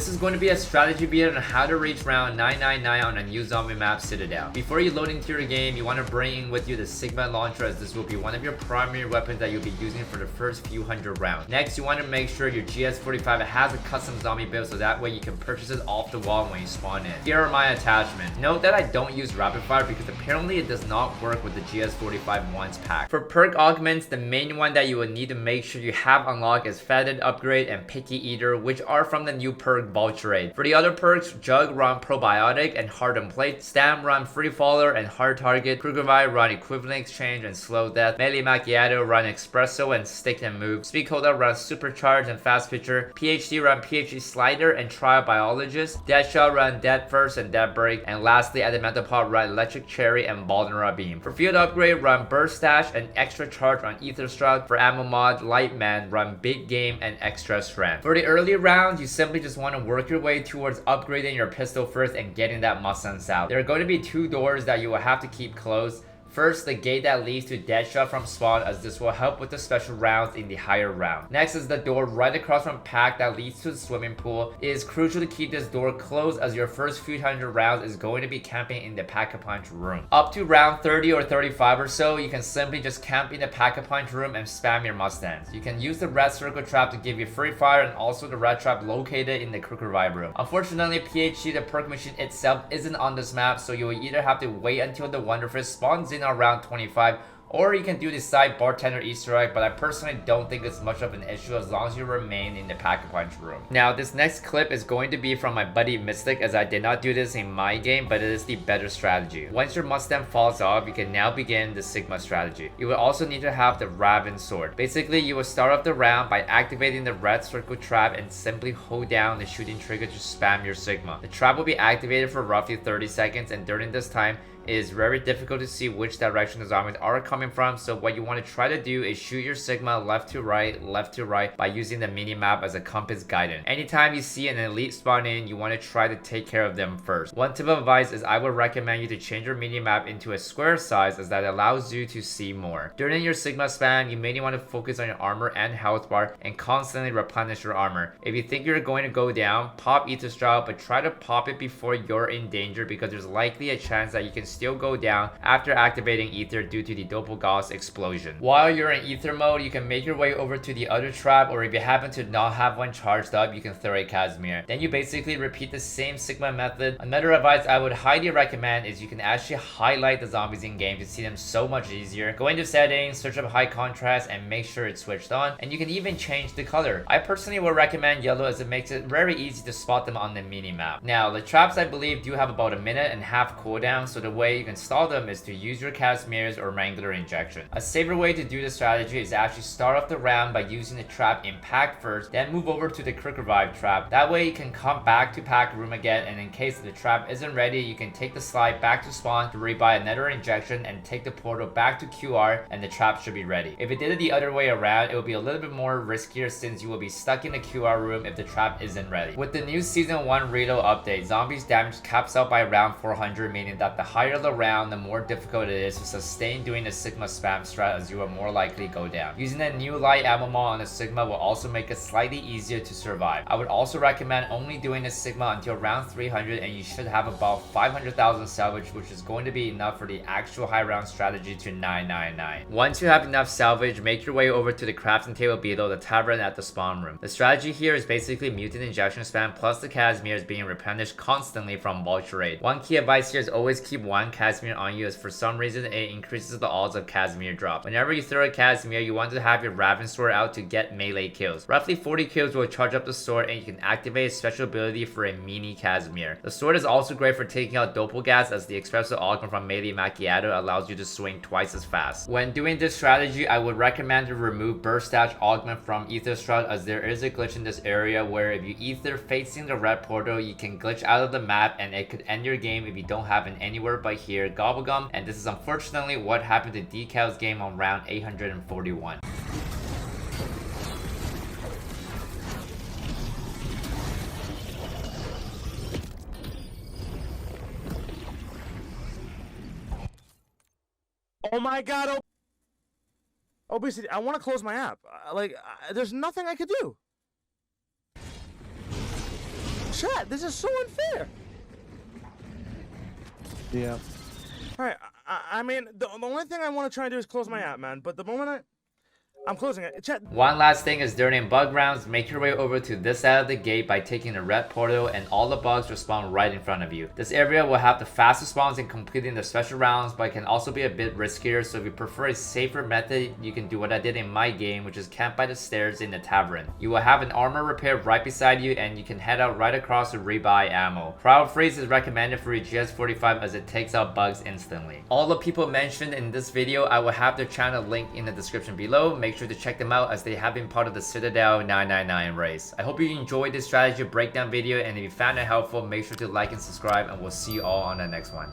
This is going to be a strategy build on how to reach round 999 on a new zombie map, Citadel. Before you load into your game, you want to bring with you the Sigma launcher, as this will be one of your primary weapons that you'll be using for the first few hundred rounds. Next, you want to make sure your GS45 has a custom zombie build, so that way you can purchase it off the wall when you spawn in. Here are my attachments. Note that I don't use rapid fire because apparently it does not work with the GS45 once pack. For perk augments, the main one that you will need to make sure you have unlocked is Fatted Upgrade and Picky Eater, which are from the new perk Vulturate. For the other perks, Jug run Probiotic and Hardened Plate, Stam run Free Faller and Hard Target, Krugervi run Equivalent Exchange and Slow Death, Melee Macchiato run Espresso and Stick and Move, Speakoda run Supercharge and Fast Pitcher, PhD run PhD Slider and Trial Biologist, Deadshot run Dead First and Dead Break, and lastly Adamantium run Electric Cherry and Baldnera Beam. For field upgrade, run Burst Dash and Extra Charge on Ether Strut. For ammo mod, Lightman run Big Game and Extra Strength. For the early rounds, you simply just want to work your way towards upgrading your pistol first and getting that Mustang out. There are going to be two doors that you will have to keep closed. First, the gate that leads to Deadshot from spawn, as this will help with the special rounds in the higher round. Next is the door right across from Pack that leads to the swimming pool. It is crucial to keep this door closed, as your first few hundred rounds is going to be camping in the Pack-a-Punch room. Up to round 30 or 35 or so, you can simply just camp in the Pack-a-Punch room and spam your Mustangs. You can use the red circle trap to give you free fire, and also the red trap located in the Krugervi room. Unfortunately, PhD, the perk machine itself, isn't on this map, so you will either have to wait until the Wonderfist spawns in around 25, or you can do the side bartender Easter egg, but I personally don't think it's much of an issue as long as you remain in the Pack-a-Punch room. Now, this next clip is going to be from my buddy Mystic, as I did not do this in my game, but it is the better strategy. Once your Mustang falls off, you can now begin the Sigma strategy. You will also need to have the Raven Sword. Basically, you will start off the round by activating the red circle trap and simply hold down the shooting trigger to spam your Sigma. The trap will be activated for roughly 30 seconds, and during this time, it is very difficult to see which direction the zombies are coming from, so what you want to try to do is shoot your Sigma left to right by using the mini-map as a compass guidance. Anytime you see an elite spawn in, you want to try to take care of them first. One tip of advice is I would recommend you to change your mini-map into a square size, as that allows you to see more. During your Sigma spam, you may want to focus on your armor and health bar and constantly replenish your armor. If you think you're going to go down, pop Ether Straw, but try to pop it before you're in danger, because there's likely a chance that you can still go down after activating Ether due to the Doppelgas explosion. While you're in Ether mode, you can make your way over to the other trap, or if you happen to not have one charged up, you can throw a Casimir. Then you basically repeat the same Sigma method. Another advice I would highly recommend is you can actually highlight the zombies in game to see them so much easier. Go into settings, search up high contrast, and make sure it's switched on, and you can even change the color. I personally would recommend yellow, as it makes it very easy to spot them on the mini map. Now, the traps I believe do have about a minute and a half cooldown, so the way you can install them is to use your Casimirs or Wrangler injection. A safer way to do this strategy is actually start off the round by using the trap in pack first, then move over to the quick revive trap. That way you can come back to pack room again, and in case the trap isn't ready, you can take the slide back to spawn to rebuy another injection and take the portal back to QR, and the trap should be ready. If it did it the other way around, it will be a little bit more riskier, since you will be stuck in the QR room if the trap isn't ready. With the new season 1 reload update, zombies damage caps out by round 400, meaning that the higher the round, the more difficult it is to sustain doing the Sigma spam strat, as you are more likely to go down. Using a new light ammo mod on the Sigma will also make it slightly easier to survive. I would also recommend only doing the Sigma until round 300, and you should have about 500,000 salvage, which is going to be enough for the actual high round strategy to 999. Once you have enough salvage, make your way over to the crafting table below the tavern at the spawn room. The strategy here is basically mutant injection spam plus the Casimirs being replenished constantly from Vulturate. One key advice here is always keep one Casimir on you, as for some reason it increases the odds of Casimir drop. Whenever you throw a Casimir, you want to have your Raven Sword out to get melee kills. Roughly 40 kills will charge up the sword, and you can activate a special ability for a mini Casimir. The sword is also great for taking out Doppelgas, as the Espresso augment from Melee Macchiato allows you to swing twice as fast. When doing this strategy, I would recommend to remove Burst Dash augment from Ether Strut, as there is a glitch in this area where if you ether facing the red portal, you can glitch out of the map, and it could end your game if you don't have an anywhere but here Gobblegum, and this is unfortunately what happened to Decal's game on round 841. Oh my god, Obesity, I want to close my app. There's nothing I could do. Chat, this is so unfair. Yeah. All right, I mean, the only thing I want to try and do is close my app, man. But the moment I'm closing it, chat. One last thing is during bug rounds, make your way over to this side of the gate by taking the red portal and all the bugs will spawn right in front of you. This area will have the fastest spawns in completing the special rounds, but it can also be a bit riskier, so if you prefer a safer method, you can do what I did in my game, which is camp by the stairs in the tavern. You will have an armor repair right beside you and you can head out right across to rebuy ammo. Crowd freeze is recommended for your GS45 as it takes out bugs instantly. All the people mentioned in this video, I will have their channel linked in the description below. Make sure to check them out as they have been part of the Citadelle 999 race. I hope you enjoyed this strategy breakdown video, and if you found it helpful, make sure to like and subscribe, and we'll see you all on the next one.